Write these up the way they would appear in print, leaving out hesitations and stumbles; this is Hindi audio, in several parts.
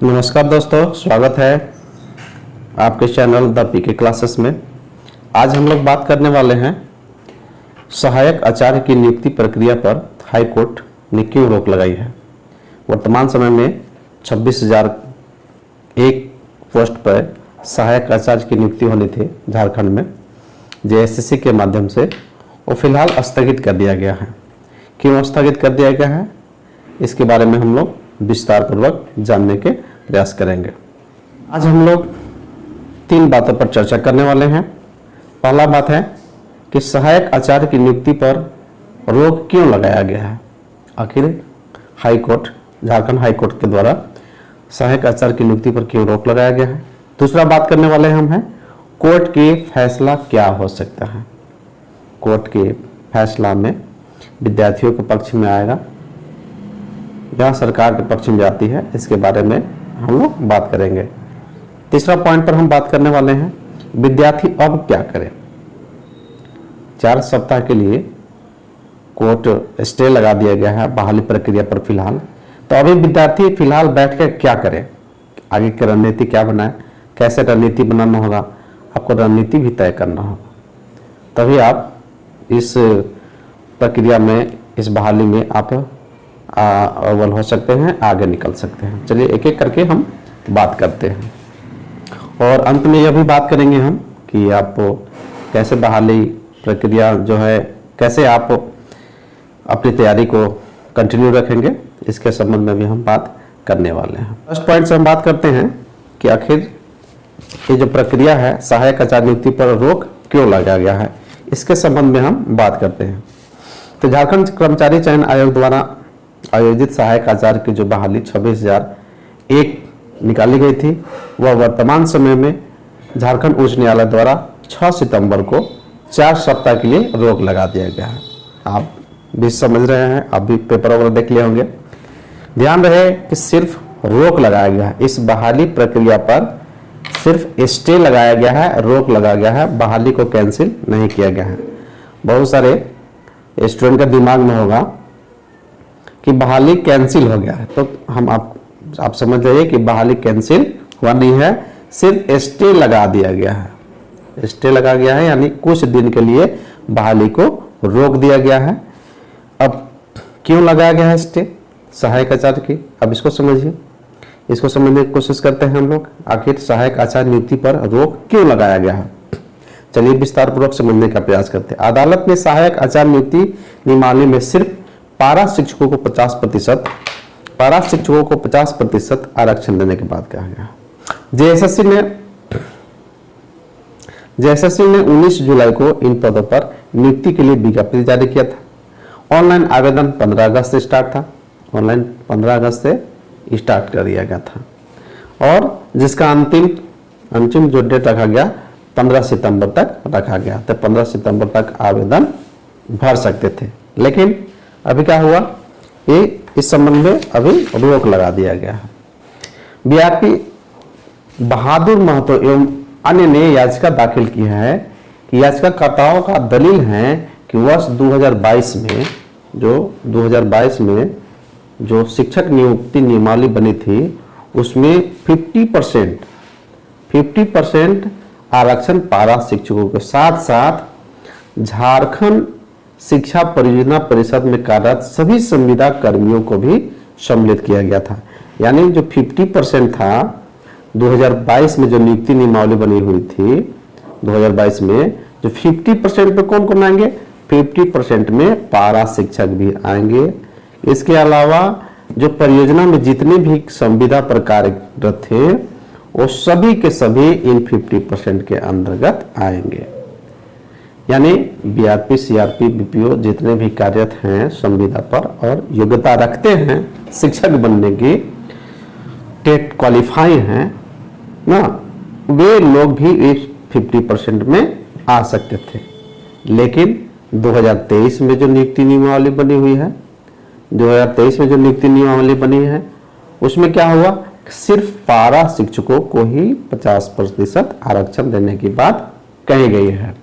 नमस्कार दोस्तों, स्वागत है आपके चैनल द पीके क्लासेस में। आज हम लोग बात करने वाले हैं सहायक आचार्य की नियुक्ति प्रक्रिया पर हाई कोर्ट ने क्यों रोक लगाई है। वर्तमान समय में 26,001 पोस्ट पर सहायक आचार्य की नियुक्ति होनी थी झारखंड में, जेएसएससी के माध्यम से वो फिलहाल स्थगित कर दिया गया है। क्यों स्थगित कर दिया गया है, इसके बारे में हम लोग विस्तार पूर्वक जानने के प्रयास करेंगे। आज हम लोग 3 बातों पर चर्चा करने वाले हैं। पहला बात है कि सहायक आचार्य की नियुक्ति पर रोक क्यों लगाया गया है। आखिर high court, Jharkhand high court के द्वारा सहायक आचार्य की नियुक्ति पर क्यों रोक लगाया गया है। दूसरा बात करने वाले हम हैं कोर्ट के फैसला क्या हो सकता है। कोर्ट के फैसला में विद्यार्थियों के पक्ष में आएगा या सरकार के पक्ष में जाती है, इसके बारे में हम लोग बात करेंगे। तीसरा पॉइंट पर हम बात करने वाले हैं विद्यार्थी अब क्या करें। 4 सप्ताह के लिए कोर्ट स्टे लगा दिया गया है बहाली प्रक्रिया पर फिलहाल। तो अभी विद्यार्थी फिलहाल बैठ कर क्या करें, आगे की रणनीति क्या बनाए, कैसे रणनीति बनाना होगा, आपको रणनीति भी तय करना होगा, तभी आप इस प्रक्रिया में, इस बहाली में आप अव्वल हो सकते हैं, आगे निकल सकते हैं। चलिए एक एक करके हम बात करते हैं और अंत में यह भी बात करेंगे हम कि आप कैसे बहाली प्रक्रिया जो है, कैसे आप अपनी तैयारी को कंटिन्यू रखेंगे, इसके संबंध में भी हम बात करने वाले हैं। फर्स्ट पॉइंट से हम बात करते हैं कि आखिर ये जो प्रक्रिया है सहायक आचार्य नियुक्ति पर रोक क्यों लगाया गया है, इसके संबंध में हम बात करते हैं। तो झारखंड कर्मचारी चयन आयोग द्वारा आयोजित सहायक आचार्य की जो बहाली 26,001 निकाली गई थी, वह वर्तमान समय में झारखंड उच्च न्यायालय द्वारा 6 सितंबर को 4 सप्ताह के लिए रोक लगा दिया गया है। आप भी समझ रहे हैं, आप भी पेपर वगैरह देख लिए होंगे। ध्यान रहे कि सिर्फ रोक लगाया गया है, इस बहाली प्रक्रिया पर सिर्फ स्टे लगाया गया है, रोक लगाया गया है, बहाली को कैंसिल नहीं किया गया है। बहुत सारे स्टूडेंट का दिमाग में होगा कि बहाली कैंसिल हो गया है, तो हम आप समझ जाइए कि बहाली कैंसिल हुआ नहीं है, सिर्फ स्टे लगा दिया गया है। स्टे लगा गया है यानी कुछ दिन के लिए बहाली को रोक दिया गया है। अब क्यों लगाया गया है स्टे सहायक आचार्य की, अब इसको समझिए, इसको समझने की कोशिश करते हैं हम लोग। आखिर सहायक आचार्य नियुक्ति पर रोक क्यों लगाया गया है, चलिए विस्तार पूर्वक समझने का प्रयास करते हैं। अदालत ने सहायक आचार्य नियुक्ति नियमावली में सिर्फ पारा शिक्षकों को 50% आरक्षण देने के बाद कहा गया। जेएसएससी ने 19 जुलाई को इन पदों पर नियुक्ति के लिए विज्ञप्ति जारी किया था। ऑनलाइन आवेदन 15 अगस्त से स्टार्ट था, ऑनलाइन 15 अगस्त से स्टार्ट कर दिया गया था और जिसका अंतिम जो डेट रखा गया 15 सितंबर तक रखा गया। तो 15 सितंबर तक आवेदन भर सकते थे, लेकिन अभी क्या हुआ, ये इस संबंध में अभी रोक लगा दिया गया है। बीआरपी बहादुर महतो एवं अन्य ने याचिका दाखिल की है कि याचिकाकर्ताओं का दलील है कि वर्ष 2022 में जो शिक्षक नियुक्ति नियमावली बनी थी उसमें 50% आरक्षण पारा शिक्षकों के साथ साथ झारखंड शिक्षा परियोजना परिषद में कार्यरत सभी संविदा कर्मियों को भी सम्मिलित किया गया था। यानी जो 50% था 2022 में जो नियुक्ति नियमावली बनी हुई थी 2022 में, जो 50% पे कौन कौन आएंगे, 50% में पारा शिक्षक भी आएंगे। इसके अलावा जो परियोजना में जितने भी संविदा पर कार्यरत थे वो सभी के सभी इन 50% के अंतर्गत आएंगे। यानी बीआरपी, सीआरपी, बीपीओ जितने भी कार्यरत हैं संविदा पर और योग्यता रखते हैं शिक्षक बनने की, टेट क्वालिफाई हैं ना, वे लोग भी इस 50% में आ सकते थे। लेकिन 2023 में जो नियुक्ति नियमावली बनी हुई है, 2023 में जो नियुक्ति नियमावली बनी है उसमें क्या हुआ, सिर्फ पारा शिक्षकों को ही 50% आरक्षण देने की बात कही गई है।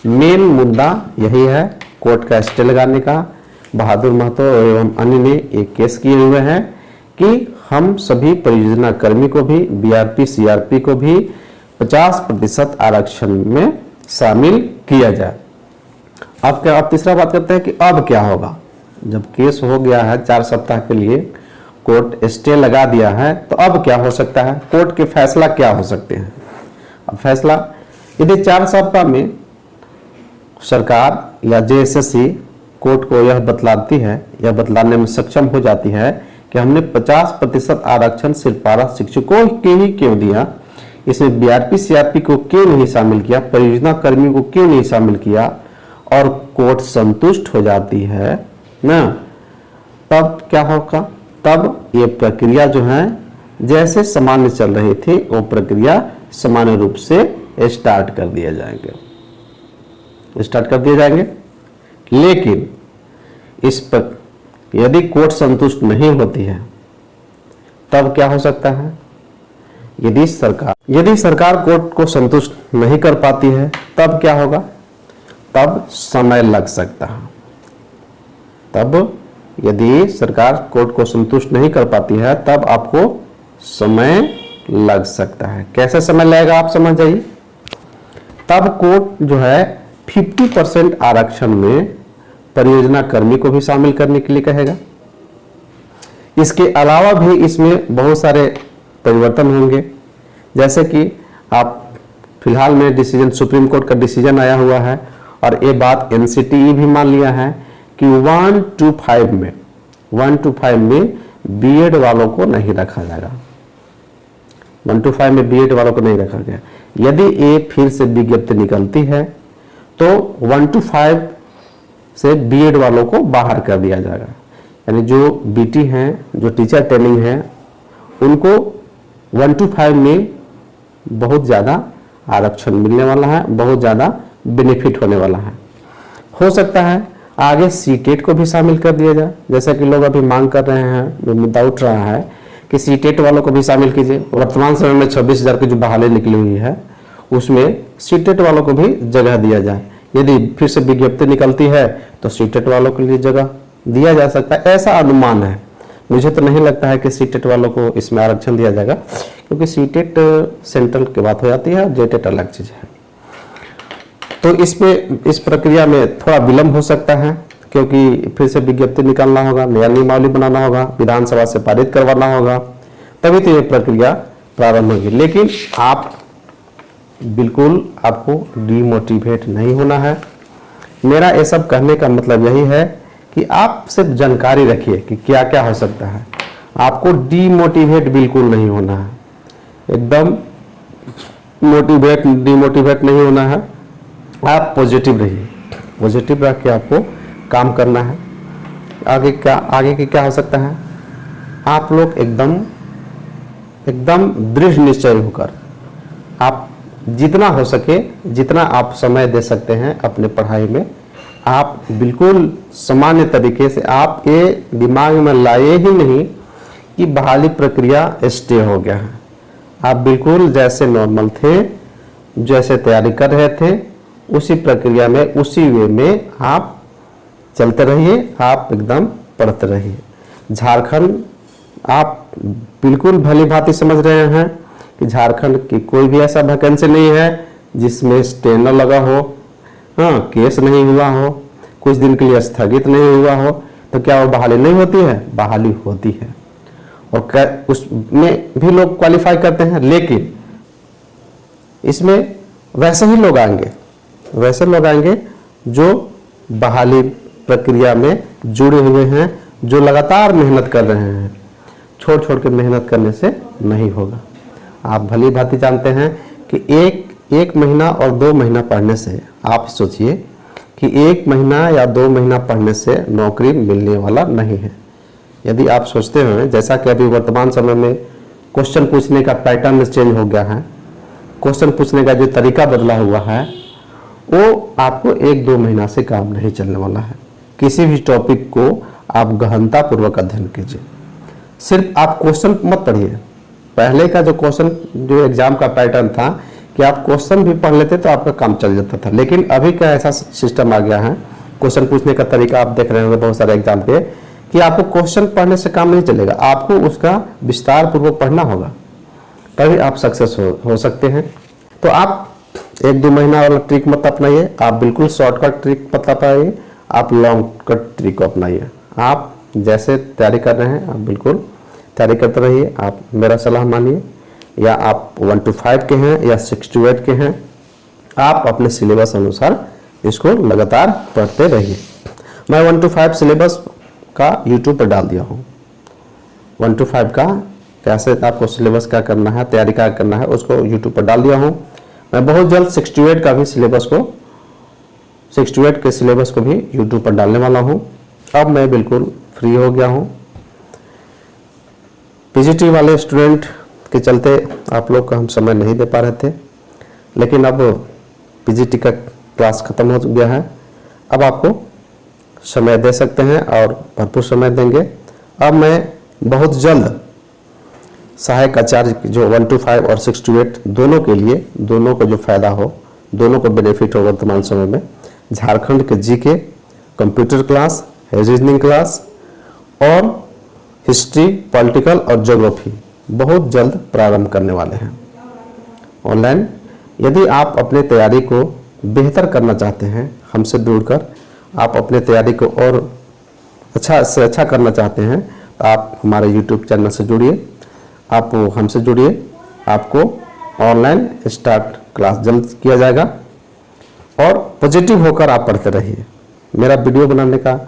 मेन मुद्दा यही है कोर्ट का स्टे लगाने का। बहादुर महतो एवं अन्य ने एक केस किए हुए हैं कि हम सभी परियोजना कर्मी को भी, बीआरपी सीआरपी को भी 50% आरक्षण में शामिल किया जाए। अब तीसरा बात करते हैं कि अब क्या होगा। जब केस हो गया है 4 सप्ताह के लिए, कोर्ट स्टे लगा दिया है, तो अब क्या हो सकता है, कोर्ट के फैसला क्या हो सकते हैं। अब फैसला, यदि 4 सप्ताह में सरकार या जेएसएससी कोर्ट को यह बतलाती है या बतलाने में सक्षम हो जाती है कि हमने 50% आरक्षण सिर्फ पारा शिक्षकों के ही क्यों दिया, इसमें बीआरपी सीआरपी को क्यों नहीं शामिल किया, परियोजना कर्मी को क्यों नहीं शामिल किया, और कोर्ट संतुष्ट हो जाती है ना, तब क्या होगा, तब ये प्रक्रिया जो है जैसे सामान्य चल रही थी वो प्रक्रिया सामान्य रूप से स्टार्ट कर दिए जाएंगे। लेकिन इस पर यदि कोर्ट संतुष्ट नहीं होती है तब क्या हो सकता है, यदि सरकार कोर्ट को संतुष्ट नहीं कर पाती है तब क्या होगा, तब समय लग सकता है। तब यदि सरकार कोर्ट को संतुष्ट नहीं कर पाती है तब आपको समय लग सकता है। कैसे समय लगेगा आप समझ जाइए। तब कोर्ट जो है 50% आरक्षण में परियोजना कर्मी को भी शामिल करने के लिए कहेगा। इसके अलावा भी इसमें बहुत सारे परिवर्तन होंगे, जैसे कि आप फिलहाल में डिसीजन, सुप्रीम कोर्ट का डिसीजन आया हुआ है और ये बात एनसीटीई भी मान लिया है कि 1 to 5 में बीएड वालों को नहीं रखा जाएगा। 1 to 5 में बीएड वालों को नहीं रखा गया। यदि ये फिर से विज्ञप्ति निकलती है तो 1 to 5 से बीएड वालों को बाहर कर दिया जाएगा। यानी जो बीटी हैं, जो टीचर ट्रेनिंग है, उनको 1 to 5 में बहुत ज़्यादा आरक्षण मिलने वाला है, बहुत ज़्यादा बेनिफिट होने वाला है। हो सकता है आगे सीटेट को भी शामिल कर दिया जाए, जैसा कि लोग अभी मांग कर रहे हैं, जो मुद्दा उठ रहा है कि सीटेट वालों को भी शामिल कीजिए। वर्तमान समय में 26,000 की जो बहाली निकली हुई है उसमें सीटेट वालों को भी जगह दिया जाए। यदि फिर से विज्ञप्ति निकलती है तो सीटेट वालों के लिए जगह दिया जा सकता है, ऐसा अनुमान है। मुझे तो नहीं लगता है कि सीटेट वालों को इसमें आरक्षण दिया जाएगा, क्योंकि सीटेट सेंट्रल की बात हो जाती है और जेटेट अलग चीज है। तो इस प्रक्रिया में थोड़ा विलंब हो सकता है, क्योंकि फिर से विज्ञप्ति निकालना होगा, नया नियमावली बनाना होगा, विधानसभा से पारित करवाना होगा, तभी तो ये प्रक्रिया प्रारंभ होगी। लेकिन आपको डिमोटिवेट नहीं होना है। मेरा ये सब कहने का मतलब यही है कि आप सिर्फ जानकारी रखिए कि क्या क्या हो सकता है। आपको डिमोटिवेट बिल्कुल नहीं होना है, एकदम डिमोटिवेट नहीं होना है। आप पॉजिटिव रहिए, पॉजिटिव रख के आपको काम करना है। आगे की क्या हो सकता है, आप लोग एकदम दृढ़ निश्चय होकर आप जितना हो सके, जितना आप समय दे सकते हैं अपने पढ़ाई में, आप बिल्कुल सामान्य तरीके से आप ये दिमाग में लाए ही नहीं कि बहाली प्रक्रिया स्टे हो गया है। आप बिल्कुल जैसे नॉर्मल थे, जैसे तैयारी कर रहे थे, उसी प्रक्रिया में, उसी वे में आप चलते रहिए, आप एकदम पढ़ते रहिए। झारखंड आप बिल्कुल भली भांति समझ रहे हैं कि झारखंड की कोई भी ऐसा वैकेंसी नहीं है जिसमें स्टे न लगा हो, हाँ, केस नहीं हुआ हो, कुछ दिन के लिए स्थगित नहीं हुआ हो। तो क्या वो बहाली नहीं होती है? बहाली होती है, और उसमें भी लोग क्वालिफाई करते हैं। लेकिन इसमें वैसे लोग आएंगे जो बहाली प्रक्रिया में जुड़े हुए हैं, जो लगातार मेहनत कर रहे हैं। छोड़ के मेहनत करने से नहीं होगा। आप भली भांति जानते हैं कि एक महीना और 2 महीना पढ़ने से, आप सोचिए कि 1 महीना या 2 महीना पढ़ने से नौकरी मिलने वाला नहीं है। यदि आप सोचते हैं, जैसा कि अभी वर्तमान समय में क्वेश्चन पूछने का पैटर्न चेंज हो गया है, क्वेश्चन पूछने का जो तरीका बदला हुआ है, वो आपको 1-2 महीना से काम नहीं चलने वाला है। किसी भी टॉपिक को आप गहनता पूर्वक अध्ययन कीजिए। सिर्फ आप क्वेश्चन मत पढ़िए। पहले का जो क्वेश्चन, जो एग्जाम का पैटर्न था कि आप क्वेश्चन भी पढ़ लेते तो आपका काम चल जाता था। लेकिन अभी का ऐसा सिस्टम आ गया है, क्वेश्चन पूछने का तरीका आप देख रहे होंगे बहुत सारे एग्जाम पे, कि आपको क्वेश्चन पढ़ने से काम नहीं चलेगा, आपको उसका विस्तार पूर्वक पढ़ना होगा, तभी आप सक्सेस हो सकते हैं। तो आप 1-2 महीना वाला ट्रिक मत अपनाइए, आप बिल्कुल शॉर्टकट ट्रिक मत अपनाइए, आप लॉन्ग कट ट्रिक को अपनाइए। आप जैसे तैयारी कर रहे हैं आप बिल्कुल तैयारी करते रहिए, आप मेरा सलाह मानिए। या आप 1 to 5 के हैं या 6 to 8 के हैं, आप अपने सिलेबस अनुसार इसको लगातार पढ़ते रहिए। मैं 1 to 5 सिलेबस का यूट्यूब पर डाल दिया हूँ। 1 to 5 का कैसे आपको सिलेबस क्या करना है, तैयारी क्या करना है, उसको यूट्यूब पर डाल दिया हूँ। मैं बहुत जल्द 6 to 8 का भी सिलेबस को 6 to 8 के सिलेबस को भी यूट्यूब पर डालने वाला हूँ। अब मैं बिल्कुल फ्री हो गया हूँ। पीजीटी वाले स्टूडेंट के चलते आप लोग का हम समय नहीं दे पा रहे थे, लेकिन अब पीजीटी का क्लास खत्म हो गया है, अब आपको समय दे सकते हैं और भरपूर समय देंगे। अब मैं बहुत जल्द सहायक आचार्य जो 1 to 5 और 6 to 8 दोनों के लिए, दोनों को जो फायदा हो, दोनों को बेनिफिट हो वर्तमान समय में, झारखंड के GK, computer class, reasoning class और हिस्ट्री, पॉलिटिकल और ज्योग्राफी बहुत जल्द प्रारंभ करने वाले हैं ऑनलाइन। यदि आप अपने तैयारी को बेहतर करना चाहते हैं, हमसे जुड़कर आप अपने तैयारी को और अच्छा से अच्छा करना चाहते हैं, तो आप हमारे YouTube चैनल से जुड़िए, आप हमसे जुड़िए। आपको ऑनलाइन स्टार्ट क्लास जल्द किया जाएगा और पॉजिटिव होकर आप पढ़ते रहिए। मेरा वीडियो बनाने का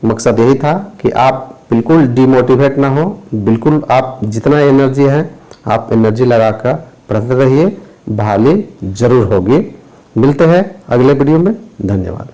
मकसद यही था कि आप बिल्कुल डिमोटिवेट ना हो, बिल्कुल आप जितना एनर्जी है आप एनर्जी लगाकर पढ़ते रहिए, बहाली जरूर होगी। मिलते हैं अगले वीडियो में, धन्यवाद।